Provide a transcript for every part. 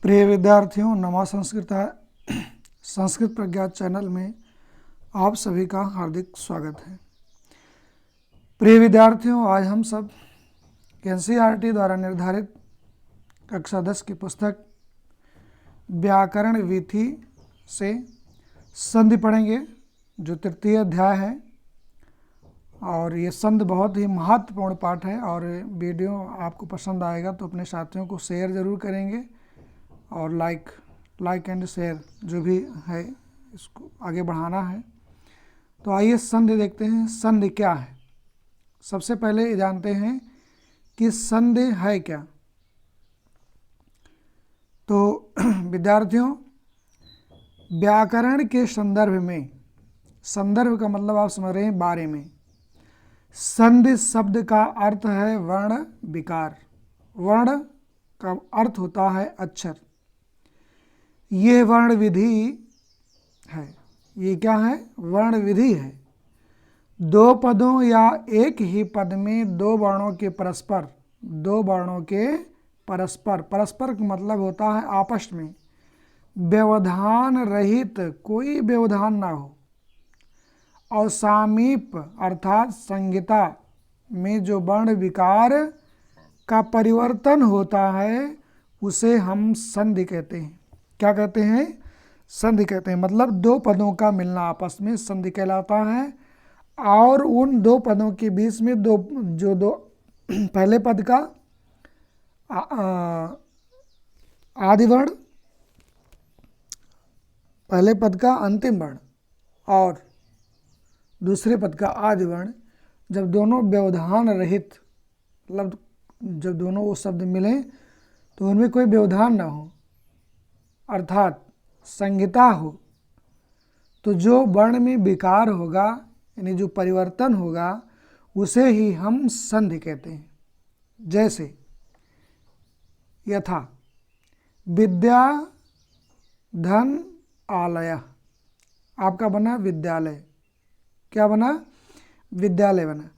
प्रिय विद्यार्थियों, नमा संस्कृत प्रज्ञा चैनल में आप सभी का हार्दिक स्वागत है। प्रिय विद्यार्थियों, आज हम सब एनसीईआरटी द्वारा निर्धारित कक्षा 10 की पुस्तक व्याकरण विधि से संधि पढ़ेंगे, जो तृतीय अध्याय है। और ये संधि बहुत ही महत्वपूर्ण पाठ है और वीडियो आपको पसंद आएगा तो अपने साथियों को शेयर ज़रूर करेंगे और लाइक एंड शेयर जो भी है इसको आगे बढ़ाना है। तो आइए संधि देखते हैं। संधि क्या है? सबसे पहले जानते हैं कि संधि है क्या। तो विद्यार्थियों, व्याकरण के संदर्भ में, संदर्भ का मतलब आप समझ रहे हैं बारे में, संधि शब्द का अर्थ है वर्ण विकार। वर्ण का अर्थ होता है अक्षर। ये वर्ण विधि है। ये क्या है? वर्ण विधि है। दो पदों या एक ही पद में दो वर्णों के परस्पर, परस्पर का मतलब होता है आपस में व्यवधान रहित, कोई व्यवधान ना हो, और सामीप अर्थात संहिता में जो वर्ण विकार का परिवर्तन होता है उसे हम संधि कहते हैं। क्या कहते हैं? संधि कहते हैं। मतलब दो पदों का मिलना आपस में संधि कहलाता है। और उन दो पदों के बीच में दो पहले पद का आदि वर्ण, पहले पद का अंतिम वर्ण और दूसरे पद का आदि वर्ण, जब दोनों व्यवधान रहित, मतलब जब दोनों वो शब्द मिलें तो उनमें कोई व्यवधान ना हो अर्थात संहिता हो, तो जो वर्ण में विकार होगा यानी जो परिवर्तन होगा उसे ही हम संधि कहते हैं। जैसे यथा विद्या धन आलय, आपका बना विद्यालय। क्या बना? विद्यालय बना।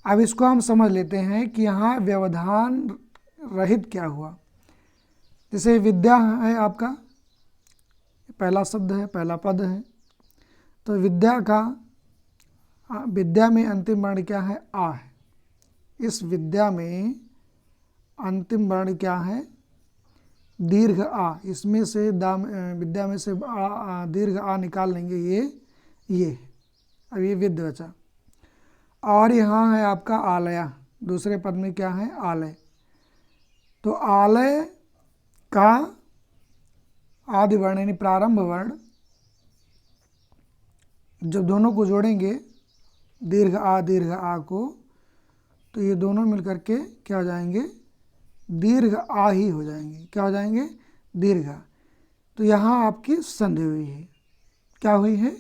अब इसको हम समझ लेते हैं कि यहाँ व्यवधान रहित क्या हुआ। जैसे विद्या है, आपका पहला शब्द है, पहला पद है, तो विद्या में अंतिम वर्ण क्या है? आ है। इस विद्या में अंतिम वर्ण क्या है? दीर्घ आ। इसमें से विद्या में से दीर्घ आ निकाल लेंगे, ये अब ये विद्या बचा। और यहाँ है आपका आलय, दूसरे पद में क्या है? आलय। तो आलय का आदि वर्ण यानी प्रारंभ वर्ण, जब दोनों को जोड़ेंगे दीर्घ आ को, तो ये दोनों मिलकर के क्या हो जाएंगे? दीर्घ आ ही हो जाएंगे। क्या हो जाएंगे? दीर्घ आ। तो यहाँ आपकी संधि हुई है। क्या हुई है?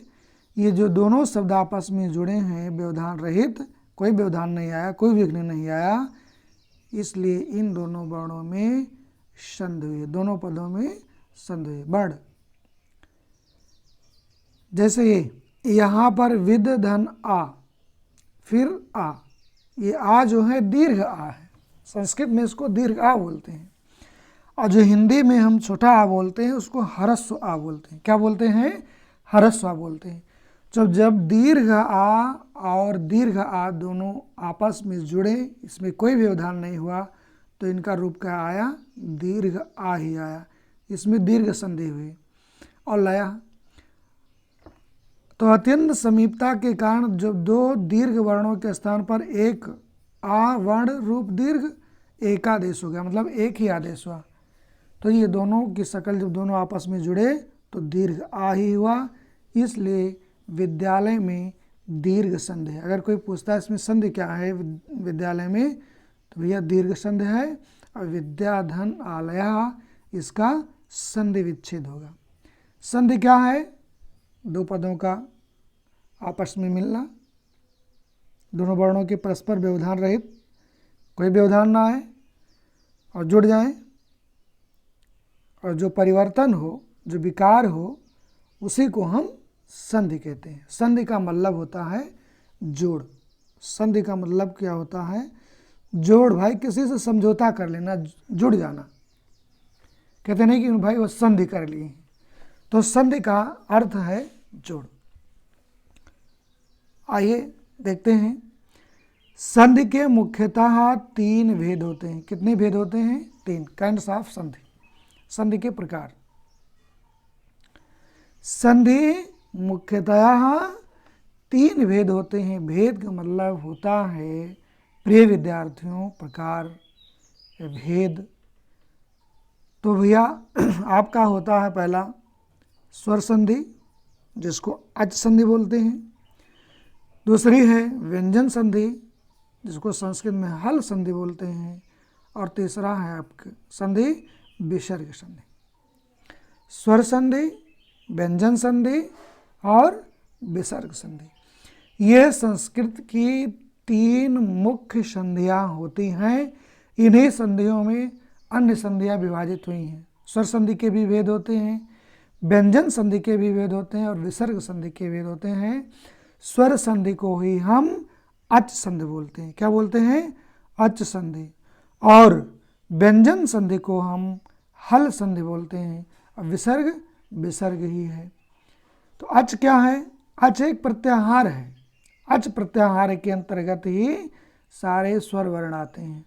ये जो दोनों शब्द आपस में जुड़े हैं व्यवधान रहित, कोई व्यवधान नहीं आया, कोई विघ्न नहीं आया, इसलिए इन दोनों वर्णों में संधि हुई है, दोनों पदों में संधि हुई। वर्ण जैसे ये यहाँ पर विद धन आ, फिर आ, ये आ जो है दीर्घ आ है। संस्कृत में इसको दीर्घ आ बोलते हैं, और जो हिंदी में हम छोटा आ बोलते हैं उसको ह्रस्व आ बोलते हैं। क्या बोलते हैं? ह्रस्व आ बोलते हैं। जब दीर्घ आ और दीर्घ आ दोनों आपस में जुड़े, इसमें कोई व्यवधान नहीं हुआ, तो इनका रूप क्या आया? दीर्घ आ ही आया। इसमें दीर्घ संधि हुई। और लय, तो अत्यंत समीपता के कारण जब दो दीर्घ वर्णों के स्थान पर एक आ वर्ण रूप दीर्घ एकादेश हो गया, मतलब एक ही आदेश हुआ, तो ये दोनों की शक्ल जब दोनों आपस में जुड़े तो दीर्घ आ ही हुआ। इसलिए विद्यालय में दीर्घ संधि है। अगर कोई पूछता है इसमें संधि क्या है विद्यालय में, तो भैया दीर्घ संधि है। और विद्या धन आलय, इसका संधि विच्छेद होगा। संधि क्या है? दो पदों का आपस में मिलना, दोनों वर्णों के परस्पर व्यवधान रहित, कोई व्यवधान ना आए और जुड़ जाएं, और जो परिवर्तन हो, जो विकार हो, उसी को हम संधि कहते हैं। संधि का मतलब होता है जोड़। संधि का मतलब क्या होता है? जोड़। भाई किसी से समझौता कर लेना, जुड़ जाना। कहते नहीं कि भाई वो संधि कर लिए। तो संधि का अर्थ है जोड़। आइए देखते हैं, संधि के मुख्यतः 3 भेद होते हैं। कितने भेद होते हैं? 3 काइंड्स ऑफ संधि। संधि के प्रकार। संधि मुख्यतः 3 भेद होते हैं। भेद का मतलब होता है, प्रिय विद्यार्थियों, प्रकार, भेद। तो भैया आपका होता है पहला स्वर संधि, जिसको अच संधि बोलते हैं। दूसरी है व्यंजन संधि, जिसको संस्कृत में हल संधि बोलते हैं। और तीसरा है आपका संधि विसर्ग संधि। स्वर संधि, व्यंजन संधि और विसर्ग संधि, ये संस्कृत की 3 मुख्य संधियां होती हैं। इन्हीं संधियों में अन्य संधियां विभाजित हुई हैं। स्वर संधि के भी भेद होते हैं, व्यंजन संधि के भी भेद होते हैं और विसर्ग संधि के भेद होते हैं। स्वर संधि को ही हम अच संधि बोलते हैं। क्या बोलते हैं? अच संधि। और व्यंजन संधि को हम हल संधि बोलते हैं। और विसर्ग विसर्ग ही है। तो अच क्या है? अच एक प्रत्याहार है। अच प्रत्याहार के अंतर्गत ही सारे स्वर वर्ण आते हैं।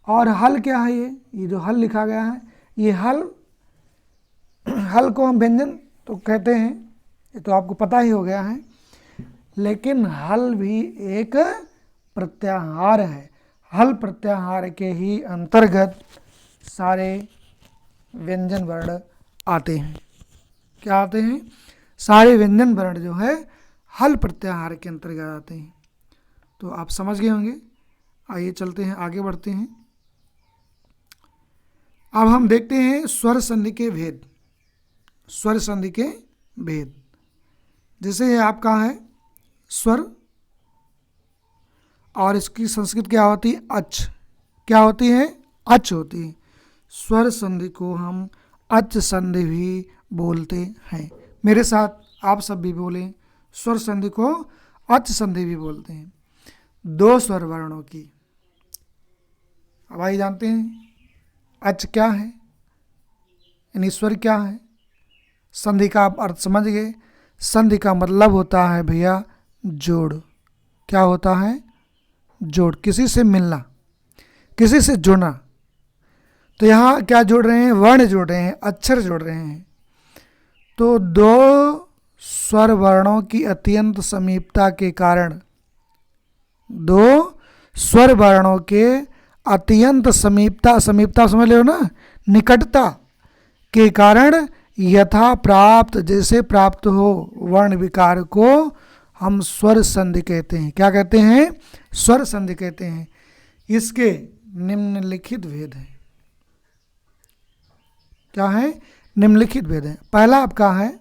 और हल क्या है? ये जो हल लिखा गया है, ये हल को हम व्यंजन तो कहते हैं, ये तो आपको पता ही हो गया है। लेकिन हल भी एक प्रत्याहार है। हल प्रत्याहार के ही अंतर्गत सारे व्यंजन वर्ण आते हैं। क्या आते हैं? सारे व्यंजन वर्ण जो है हल प्रत्याहार के अंतर्गत आते हैं। तो आप समझ गए होंगे। आइए चलते हैं, आगे बढ़ते हैं। अब हम देखते हैं स्वर संधि के भेद। स्वर संधि के भेद, जैसे ये आपका है स्वर, और इसकी संस्कृत क्या होती है? अच। क्या होती है? अच होती है। स्वर संधि को हम अच संधि भी बोलते हैं। मेरे साथ आप सब भी बोलें, स्वर संधि को अच संधि भी बोलते हैं। 2 स्वर वर्णों की। अब आइए जानते हैं अच क्या है, यानी स्वर क्या है। संधि का आप अर्थ समझ गए। संधि का मतलब होता है भैया जोड़। क्या होता है? जोड़, किसी से मिलना, किसी से जुड़ना। तो यहाँ क्या जोड़ रहे हैं? वर्ण जोड़ रहे हैं, अक्षर जोड़ रहे हैं। तो 2 स्वर वर्णों की अत्यंत समीपता के कारण, 2 स्वर वर्णों के अत्यंत समीपता, समीपता समझ लो ना, निकटता के कारण यथा प्राप्त, जैसे प्राप्त हो वर्ण विकार को हम स्वर संधि कहते हैं। क्या कहते हैं? स्वर संधि कहते हैं। इसके निम्नलिखित भेद हैं। क्या है? निम्नलिखित भेद हैं। पहला आपका है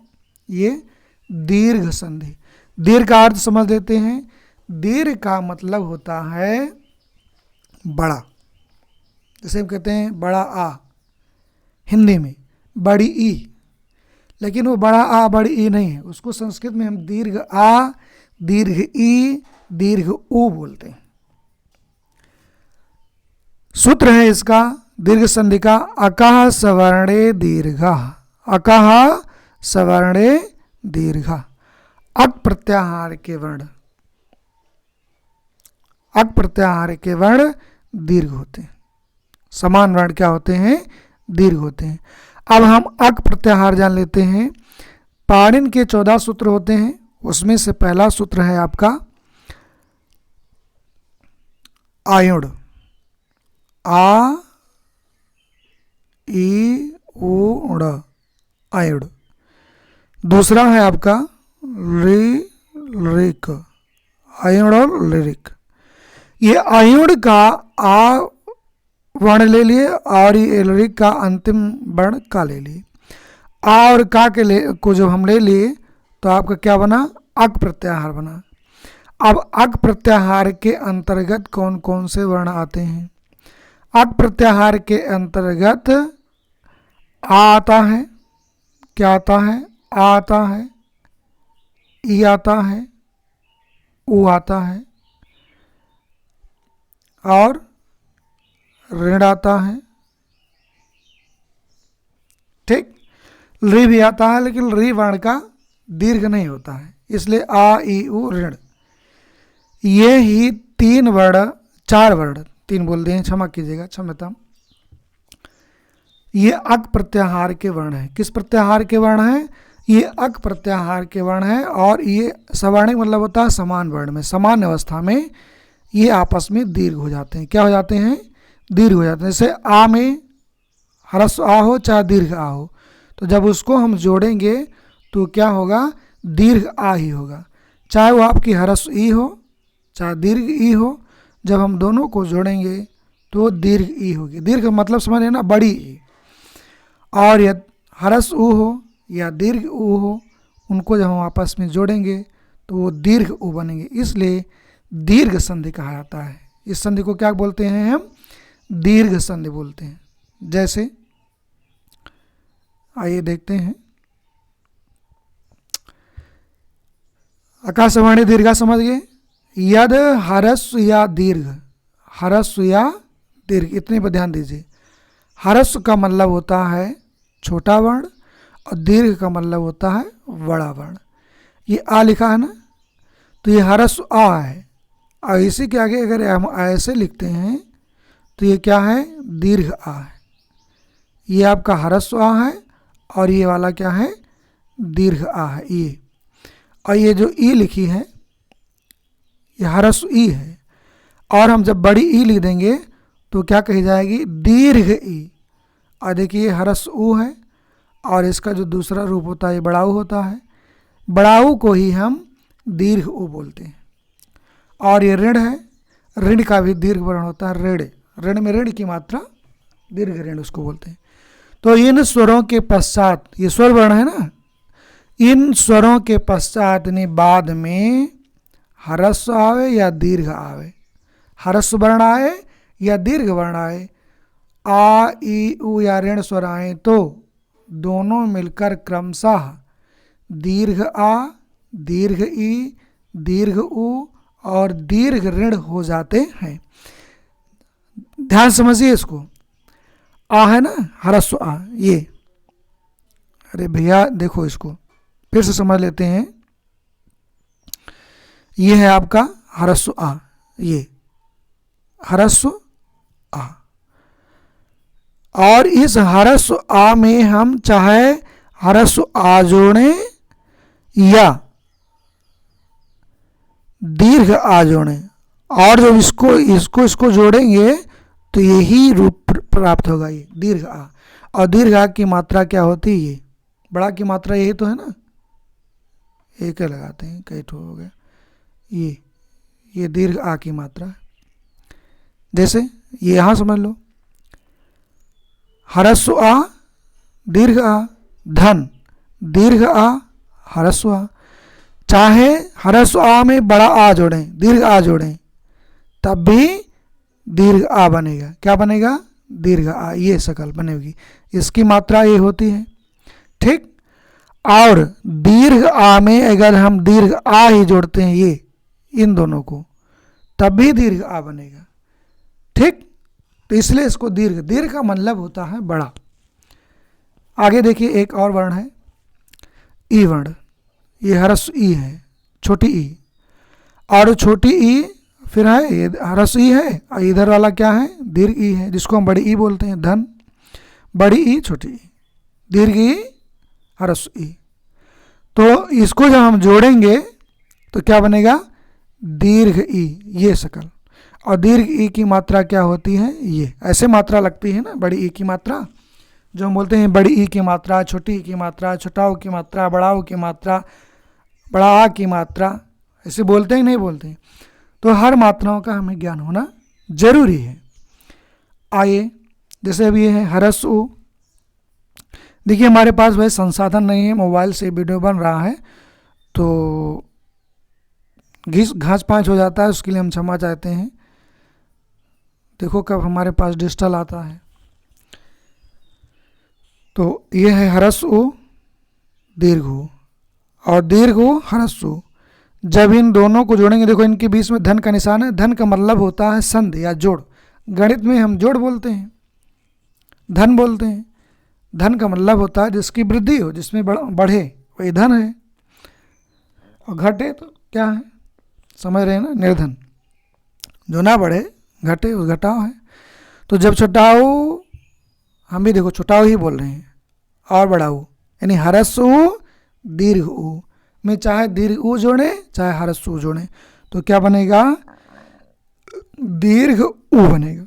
ये दीर्घ संधि। दीर्घ का अर्थ समझ लेते हैं। दीर्घ का मतलब होता है बड़ा। जैसे हम कहते हैं बड़ा आ, हिंदी में बड़ी ई, लेकिन वो बड़ा आ बड़ी ई नहीं है। उसको संस्कृत में हम दीर्घ आ, दीर्घ ई, दीर्घ ऊ बोलते हैं। सूत्र है इसका दीर्घ संधि का, अकः सवर्णे दीर्घा। अकः सवर्णे दीर्घा। अक प्रत्याहार के वर्ण, अक प्रत्याहार के वर्ण दीर्घ होते हैं। समान वर्ण क्या होते हैं? दीर्घ होते हैं। अब हम अक प्रत्याहार जान लेते हैं। पाणिनि के 14 सूत्र होते हैं। उसमें से पहला सूत्र है आपका आयुड़। आ ई उ ड़, आयुड़। दूसरा है आपका ऋक, आयुड़ और लिरिक। ये आयुड़ का आ वर्ण ले लिए और ये लिरिक का अंतिम वर्ण का ले लिए। आ और का के को जब हम ले लिए तो आपका क्या बना? अक प्रत्याहार बना। अब अक प्रत्याहार के अंतर्गत कौन कौन से वर्ण आते हैं? अक प्रत्याहार के अंतर्गत आ आता है। क्या आता है? आ आता है, ई आता है, ऊ आता है और ऋण आता है, ठीक, री भी आता है लेकिन री वर्ण का दीर्घ नहीं होता है, इसलिए आ ई उ ऋण। ये ही 3 वर्ण, 4 वर्ण, 3 बोल दिए, क्षमा कीजिएगा, क्षमता। ये अक प्रत्याहार के वर्ण हैं। किस प्रत्याहार के वर्ण हैं? ये अक प्रत्याहार के वर्ण हैं। और ये सवर्णिक मतलब होता है समान वर्ण में, सामान्य अवस्था में ये आपस में दीर्घ हो जाते हैं। क्या हो जाते हैं? दीर्घ हो जाते हैं। जैसे आ में ह्रस्व आ हो चाहे दीर्घ आ हो, तो जब उसको हम जोड़ेंगे तो क्या होगा? दीर्घ आ ही होगा, चाहे वो आपकी ह्रस्व ई हो चाहे दीर्घ ई हो। जब हम दोनों को जोड़ेंगे तो दीर्घ ई होगी। दीर्घ मतलब समझ रहे ना, बड़ी ई। और यदि ह्रस्व ऊ हो या दीर्घ ऊ हो, उनको जब हम आपस में जोड़ेंगे तो वो दीर्घ ऊ बनेंगे, इसलिए दीर्घ संधि कहा जाता है। इस संधि को क्या बोलते हैं? हम दीर्घ संधि बोलते हैं। जैसे आइए देखते हैं, आकाशवाणी दीर्घा समझ गए। यद ह्रस्व या दीर्घ, ह्रस्व या दीर्घ, इतने पर ध्यान दीजिए। ह्रस्व का मतलब होता है छोटा वर्ण और दीर्घ का मतलब होता है बड़ा वर्ण। ये आ लिखा है ना, तो ये ह्रस्व आ है, और इसी के आगे अगर हम ऐसे लिखते हैं तो ये क्या है? दीर्घ आ है। ये आपका ह्रस्व आ है और ये वाला क्या है? दीर्घ आ है ये। और ये जो ई लिखी है ये ह्रस्व ई है, और हम जब बड़ी ई लिख देंगे तो क्या कही जाएगी? दीर्घ ई। और देखिए ये ह्रस्व ऊ है और इसका जो दूसरा रूप होता है ये बड़ाऊ होता है। बड़ाऊ को ही हम दीर्घ ऊ बोलते हैं। और ये ऋण है, ऋण का भी दीर्घ वर्ण होता है ऋण। ऋण में ऋण की मात्रा दीर्घ ऋण उसको बोलते हैं। तो इन स्वरों के पश्चात, ये स्वर वर्ण है ना, इन स्वरों के पश्चात यानी बाद में ह्रस्व आवे या दीर्घ आवे, ह्रस्व वर्ण आए या दीर्घ वर्ण आए, आ ई उ या ऋण स्वर आए तो दोनों मिलकर क्रमशः दीर्घ आ, दीर्घ ई, दीर्घ उ और दीर्घ ऋण हो जाते हैं। ध्यान समझिए इसको। आ है ना, ह्रस्व आ, ये, अरे भैया देखो इसको फिर से समझ लेते हैं। ये है आपका ह्रस्व आ, ये ह्रस्व आ, और इस ह्रस्व आ में हम चाहे ह्रस्व आ जोड़ें या दीर्घ आ जोड़ें, और जब इसको जोड़ेंगे तो यही रूप प्राप्त होगा, ये दीर्घ आ। और दीर्घ आ की मात्रा क्या होती है? ये बड़ा की मात्रा यही तो है ना, एक लगाते हैं, कई ठो हो गया। ये दीर्घ आ की मात्रा। जैसे ये यहां समझ लो, ह्रस्व आ, दीर्घ आ, धन, दीर्घ आ, ह्रस्व आ। चाहे ह्रस्व आ में बड़ा आ जोड़ें, दीर्घ आ जोड़ें, तब भी दीर्घ आ बनेगा। क्या बनेगा? दीर्घ आ, ये शकल बनेगी। इसकी मात्रा ये होती है, ठीक। और दीर्घ आ में अगर हम दीर्घ आ ही जोड़ते हैं, ये इन दोनों को, तब भी दीर्घ आ बनेगा, ठीक। तो इसलिए इसको दीर्घ, दीर्घ का मतलब होता है बड़ा। आगे देखिए एक और वर्ण है ई वर्ण। ये ह्रस्व ई है, छोटी ई, और छोटी ई फिर है ये ह्रस्व ई है, और इधर वाला क्या है? दीर्घ ई है, जिसको हम बड़ी ई बोलते हैं, धन। बड़ी ई, छोटी ई, दीर्घ ई, ह्रस्व ई। तो इसको जब हम जोड़ेंगे तो क्या बनेगा? दीर्घ ई, ये शकल। और दीर्घ ई की मात्रा क्या होती है? ये ऐसे मात्रा लगती है ना, बड़ी ई की मात्रा, जो हम बोलते हैं बड़ी ई की मात्रा, छोटी ई की मात्रा, छोटा ऊ की मात्रा, बड़ा ऊ की मात्रा, बड़ा आ की मात्रा, ऐसे बोलते हैं नहीं बोलते हैं। तो हर मात्राओं का हमें ज्ञान होना जरूरी है। आइए जैसे अभी ये है ह्रस्व ऊ। देखिए हमारे पास वह संसाधन नहीं है, मोबाइल से वीडियो बन रहा है तो घास पाँच हो जाता है, उसके लिए हम क्षमा चाहते हैं। देखो कब हमारे पास डिजिटल आता है। तो ये है ह्रस्व ऊ, दीर्घ ऊ, और दीर्घ ऊ, ह्रस्व ऊ। जब इन दोनों को जोड़ेंगे, देखो इनके बीच में धन का निशान है। धन का मतलब होता है संधि या जोड़। गणित में हम जोड़ बोलते हैं, धन बोलते हैं। धन का मतलब होता है जिसकी वृद्धि हो, जिसमें बढ़े, वही धन है। और घटे तो क्या है, समझ रहे हैं ना, निर्धन। जो ना बढ़े, घटे, वो घटाओ है। तो जब छुटाओ, हम भी देखो छुटाओ ही बोल रहे हैं, और बढ़ाओ, यानी हरस्व दीर्घ उ में चाहे दीर्घ उ जोड़े चाहे हरस्व उ जोड़े, तो क्या बनेगा, दीर्घ उ बनेगा।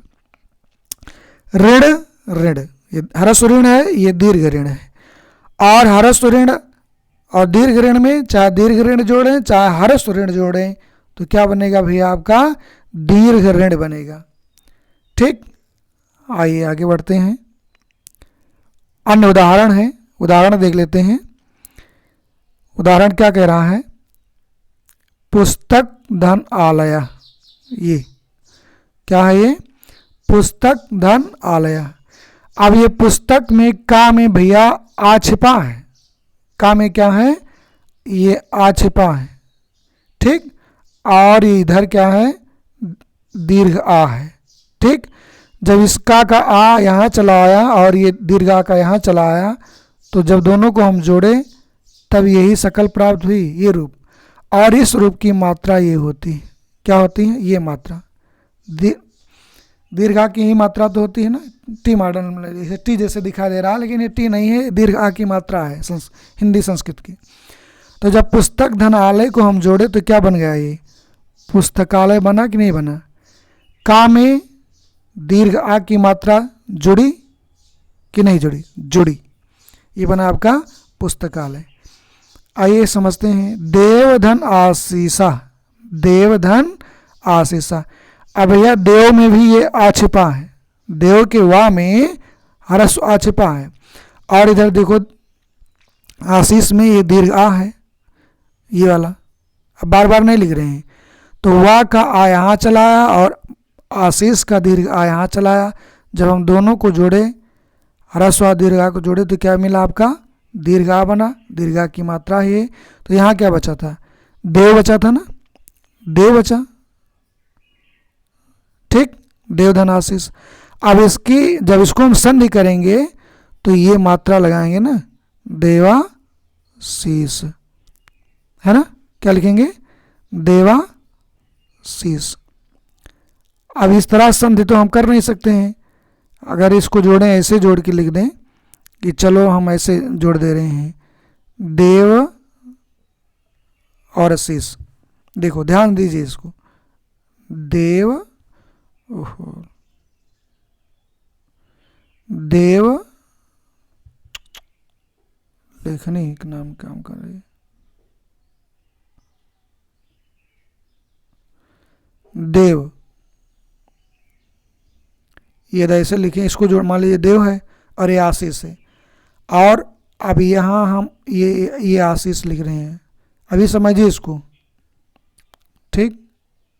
ऋण, ऋण, ये हरस्व ऋण है, ये दीर्घ ऋण है। और हरस्व ऋण और दीर्घ ऋण में चाहे दीर्घ ऋण जोड़ें चाहे हरस्व ऋण जोड़ें, तो क्या बनेगा भैया, आपका दीर्घ ऋण बनेगा। ठीक, आइए आगे बढ़ते हैं। अन्य उदाहरण है, उदाहरण देख लेते हैं। उदाहरण क्या कह रहा है, पुस्तक धन आलय। ये क्या है, ये पुस्तक धन आलय। अब ये पुस्तक में का में भैया आ छिपा है, का में क्या है, ये आ छिपा है। ठीक, और इधर क्या है, दीर्घ आ है। ठीक, जब इसका का आ यहाँ चला आया और ये दीर्घ आ का यहाँ चला आया, तो जब दोनों को हम जोड़े तब यही शकल प्राप्त हुई, ये रूप। और इस रूप की मात्रा ये होती है, क्या होती है, ये मात्रा। दीर्घ आ की ही मात्रा तो होती है ना, टी मॉडर्न में जैसे टी जैसे दिखाई दे रहा है, लेकिन ये टी नहीं है, दीर्घ आ की मात्रा है हिंदी संस्कृत की। तो जब पुस्तक धन आलय को हम जोड़े तो क्या बन गया, ये पुस्तकालय बना कि नहीं बना। का में दीर्घ आ की मात्रा जुड़ी कि नहीं जुड़ी, जुड़ी, ये बना आपका पुस्तकालय। आइए समझते हैं, देवधन आशीषा, देवधन आशीषा। अब भैया देव में भी ये आ छिपा है, देव के वा में हरस्व आ छिपा है, और इधर देखो आशीष में ये दीर्घ आ है, ये वाला। अब बार बार नहीं लिख रहे हैं, तो वा का आ यहाँ चलाया और आशीष का दीर्घ आ यहाँ चलाया। जब हम दोनों को जोड़े, हरस्व दीर्घ आ को जोड़े, तो क्या मिला, आपका दीर्घ आ बना, दीर्घ आ की मात्रा है। तो यहाँ क्या बचा था, देव बचा था ना, देव बचा। ठीक, देवधन आशीष। अब इसकी जब इसको हम संधि करेंगे तो ये मात्रा लगाएंगे ना, देवाशीष, है ना, क्या लिखेंगे, देवाशीष। अब इस तरह संधि तो हम कर नहीं सकते हैं, अगर इसको जोड़ें ऐसे जोड़ के लिख दें कि चलो हम ऐसे जोड़ दे रहे हैं, देव और आशीष। देखो ध्यान दीजिए इसको, देव, ओहो, देव, लेखनी एक नाम काम कर रही है, देव, ये ऐसे लिखें, इसको जोड़, मान लीजिए देव है और ये आशीष है, और अब यहाँ हम ये आशीष लिख रहे हैं। अभी समझिए इसको, ठीक,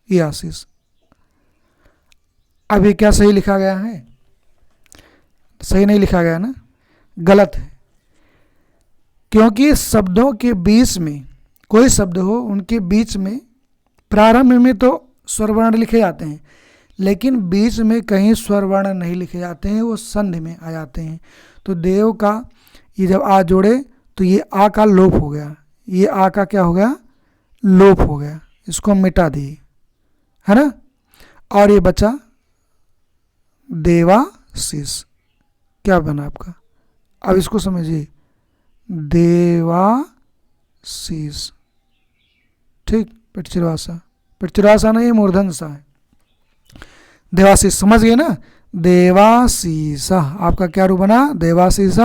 ये आशीष। अब ये क्या सही लिखा गया है, सही नहीं लिखा गया ना, गलत है। क्योंकि शब्दों के बीच में, कोई शब्द हो उनके बीच में प्रारंभ में तो स्वरवर्ण लिखे जाते हैं, लेकिन बीच में कहीं स्वरवर्ण नहीं लिखे जाते हैं, वो संधि में आ जाते हैं। तो देव का ये जब आ जोड़े तो ये आ का लोप हो गया, ये आ का क्या हो गया, लोप हो गया, इसको हम मिटा दिए, है ना, और ये बचा देवाशीष। क्या बना आपका, अब इसको समझिए, देवाशीष। ठीक, पिटचिरवासा, पिटचिरवासा नहीं, मूर्धन्य है, देवाशीष, समझ गए ना, देवाशीष। आपका क्या रूप बना, देवाशीष।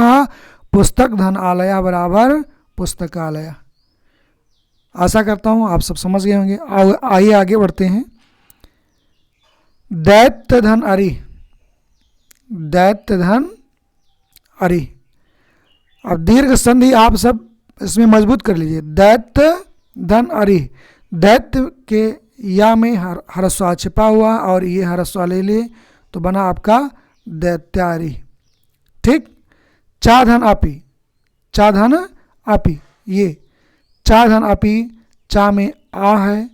पुस्तक धन आलया बराबर पुस्तकालय। आशा करता हूं आप सब समझ गए होंगे। आइए आगे बढ़ते हैं। दैत्य धन अरि, दैत्य धन अरि। अब दीर्घ संधि आप सब इसमें मजबूत कर लीजिए, दैत्य धन अरि। दैत्य के या में हरस्व छिपा हुआ और ये हरस्व ले लिए तो बना आपका दैत्यारी। ठीक, चा धन अपि, चा धन अपि, ये चा धन अपि, चा में आ है,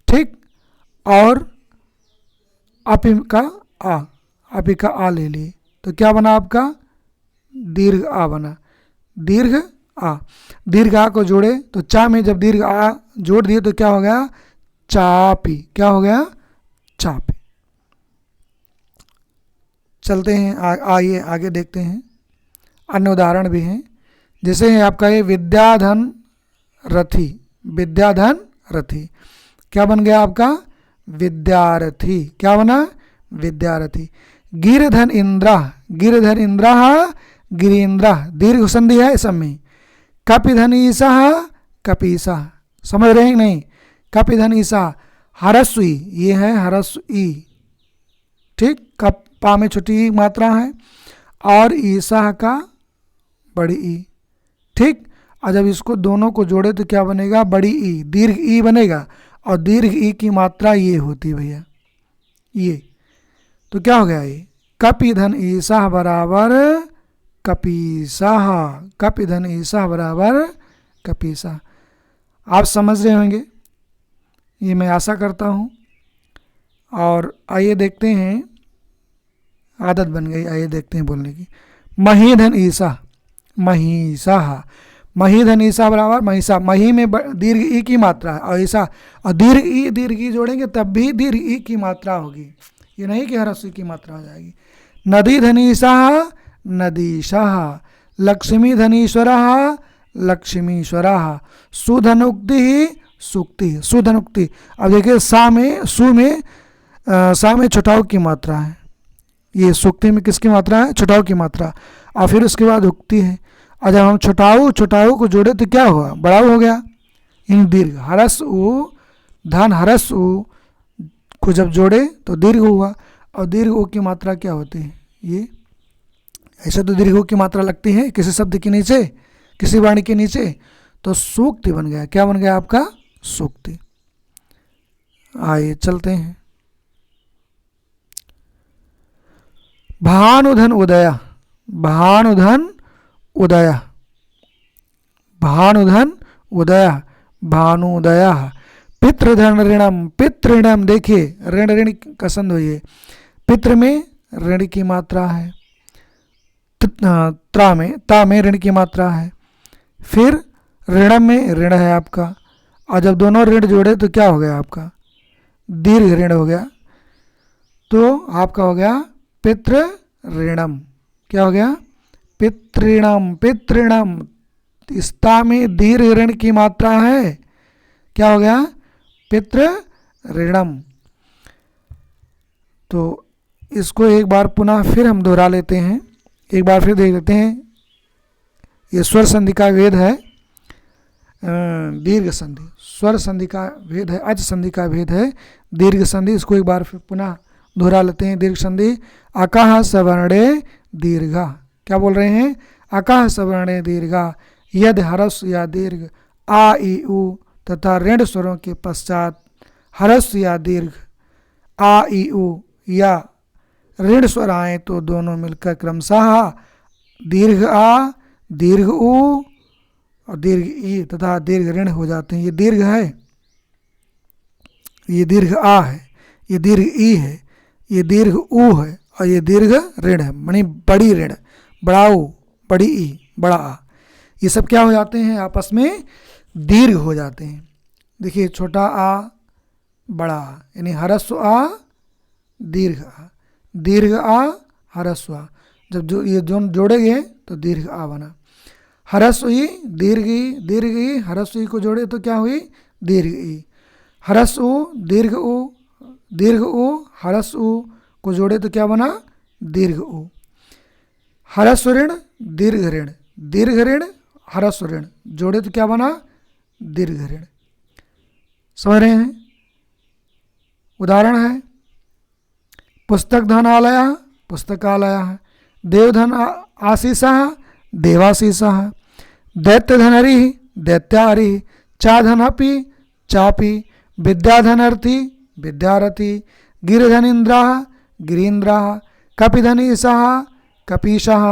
ठीक, और अपि का आ, अपि का आ ले लिए तो क्या बना आपका दीर्घ आ बना, दीर्घ आ। दीर्घ आ को जोड़े तो चा में जब दीर्घ आ जोड़ दिए तो क्या हो गया, चापी। क्या हो गया, चापी। चलते हैं आइए आगे देखते हैं, अन्य उदाहरण भी हैं। जैसे है आपका ये विद्याधन रथी, विद्याधन रथी। क्या बन गया आपका, विद्यारथी। क्या बना, विद्यारथी। गिरधन इंद्रा, गिरधन इंद्रा, गिरीन्द्रा। दीर्घ संधि है सब में। कपिधन ईसा, कपीसा। समझ रहे हैं नहीं, कपिधन ईसा। हरस्वी, ये है हरस्वी, ठीक। कप पा में छोटी मात्रा है और ईसा का बड़ी ई, ठीक। और जब इसको दोनों को जोड़े तो क्या बनेगा, बड़ी ई, दीर्घ ई बनेगा। और दीर्घ ई की मात्रा ये होती भैया, ये। तो क्या हो गया, ये कपिधन ईसा बराबर कपीसा। कपिधन ईसा बराबर कपीसा। आप समझ रहे होंगे, ये मैं आशा करता हूँ। और आइए देखते हैं, आदत बन गई, आइए देखते हैं बोलने की। महीधन ईसा, महीसा। महीधन ईसा बराबर महिषा। मही में दीर्घ ई की मात्रा है और ईसा, और दीर्घ ई जोड़ेंगे तब भी दीर्घ ई की मात्रा होगी, ये नहीं कि ह्रस्व की मात्रा हो जाएगी। नदी धनीषा, नदीशा। लक्ष्मी धनीश्वरा, लक्ष्मीश्वरा। सुधनुक्ति, सुक्ति, सुधनुक्ति। अब देखिए सा में, सु में सा में छुटाव की मात्रा है, ये सुक्ति में किसकी मात्रा है, छुटाव की मात्रा। और फिर उसके बाद उक्ति है। और जब हम छुटाऊ को जोड़े तो क्या हुआ, बड़ाऊ हो गया। इन दीर्घ हरस उ, धन हरस उ को जब जोड़े तो दीर्घ हुआ। और दीर्घ उ की मात्रा क्या होती है, ये। ऐसे तो दीर्घ उ की मात्रा लगती है किसी शब्द के नीचे, किसी वाणी के नीचे, तो सूक्ति बन गया। क्या बन गया आपका, सूक्ति। आइए चलते हैं। भानुधन उदय, भानुधन उदय, भानुधन उदय, भानुदय। पितृधन ऋणम, पितृणम। देखिए ऋण ऋण का संध हुई है। पितृ में ऋण की मात्रा है, ता में ऋण की मात्रा है। फिर ऋणम में ऋण है आपका। और जब दोनों ऋण जोड़े तो क्या हो गया आपका, दीर्घ ऋण हो गया। तो आपका हो गया पितृ ऋणम। क्या हो गया, पितृणम, पितृणम। स्ता में दीर्घ ऋण की मात्रा है, क्या हो गया, पितृ ऋणम। तो इसको एक बार पुनः फिर हम दोहरा लेते हैं, एक बार फिर देख लेते हैं। ये स्वर संधि का भेद है, दीर्घ संधि। स्वर संधि का भेद है, अच संधि का भेद है, दीर्घ संधि। इसको एक बार फिर पुनः दोहरा लेते हैं। दीर्घ संधि, अकाह सवर्णे दीर्घा। क्या बोल रहे हैं, अकाह सवर्णे दीर्घा। यदि ह्रस्व या दीर्घ आ ई उ तथा ऋण स्वरों के पश्चात ह्रस्व या दीर्घ आ ई उ या ऋण स्वर आए तो दोनों मिलकर क्रमशः दीर्घ आ, दीर्घ उ और दीर्घ ई तथा दीर्घ ऋण हो जाते हैं। ये दीर्घ है, ये दीर्घ आ है, ये दीर्घ ई है, ये दीर्घ उ है और ये दीर्घ ऋण है, मानी बड़ी ऋण, बड़ा उ, बड़ी ई, बड़ा आ। ये सब क्या हो जाते हैं, आपस में दीर्घ हो जाते हैं। देखिए छोटा आ, बड़ा आ, यानी ह्रस्व आ, दीर्घ आ, दीर्घ आ, ह्रस्व आ। जब जो ये दोनों जोड़े गए तो दीर्घ आ बना। ह्रस्व ई, दीर्घ ई, दीर्घ ई, ह्रस्व ई को जोड़े तो क्या हुई, दीर्घ ई। ह्रस्व उ, दीर्घ उ, दीर्घ उ, ह्रस्व उ को जोड़े तो क्या बना, दीर्घ उ। ह्रस्व ऋण, दीर्घ ऋण, दीर्घ ऋण, ह्रस्व ऋण जोड़े तो क्या बना, दीर्घ ऋण। समझ रहे हैं। उदाहरण है, पुस्तक धनालय, पुस्तकालय। देवधन आशीषः, देवाशीषः। दैत्यधनरि, दैत्यारि। चाधनपि, चापि। विद्याधनर्थी, विद्यारथी। गिरिधनीन्द्रः, गिरीन्द्रः। कपिधनीशः, कपीशः।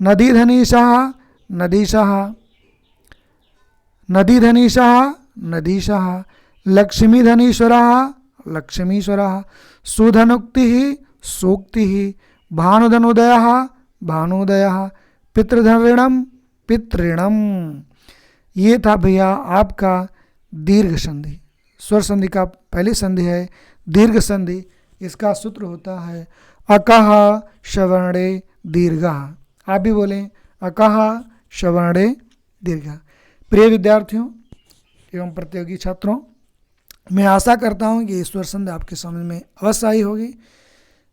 नदीधनीशः, नदीशः। नदीधनीशः, नदीशः। लक्ष्मीधनीश्वरः, लक्ष्मीश्वरः। सुधनुक्तिः, सूक्तिः। भानुधनोदयः, भानुदयः। पितृधन पितृणम। ये था भैया आपका दीर्घ संधि। स्वर संधि का पहली संधि है दीर्घ संधि। इसका सूत्र होता है अकः श्रवणे दीर्घः। आप भी बोलें अकः श्रवणे दीर्घः। प्रिय विद्यार्थियों एवं प्रतियोगी छात्रों, मैं आशा करता हूँ कि स्वर संधि आपके समझ में अवश्य आई होगी।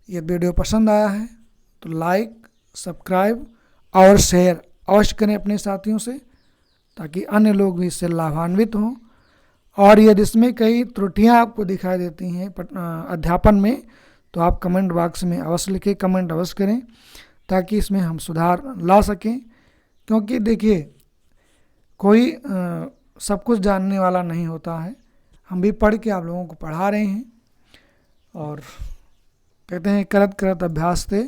ये वीडियो पसंद आया है तो लाइक, सब्सक्राइब और शेयर अवश्य करें अपने साथियों से, ताकि अन्य लोग भी इससे लाभान्वित हों। और यदि इसमें कई त्रुटियां आपको दिखाई देती हैं अध्यापन में, तो आप कमेंट बॉक्स में अवश्य लिखें, कमेंट अवश्य करें, ताकि इसमें हम सुधार ला सकें। क्योंकि देखिए, कोई सब कुछ जानने वाला नहीं होता है। हम भी पढ़ के आप लोगों को पढ़ा रहे हैं। और कहते हैं करत करत अभ्यास थे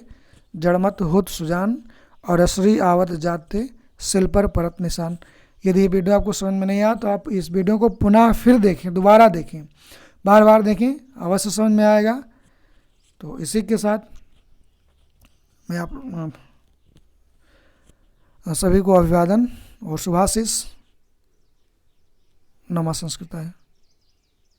जड़मत होत सुजान, और असरी आवत जाते सिल पर परत निशान। यदि ये वीडियो आपको समझ में नहीं आया तो आप इस वीडियो को पुनः फिर देखें, दोबारा देखें, बार बार देखें, अवश्य समझ में आएगा। तो इसी के साथ मैं आप सभी को अभिवादन और शुभाशीष। नमः संस्कृताय।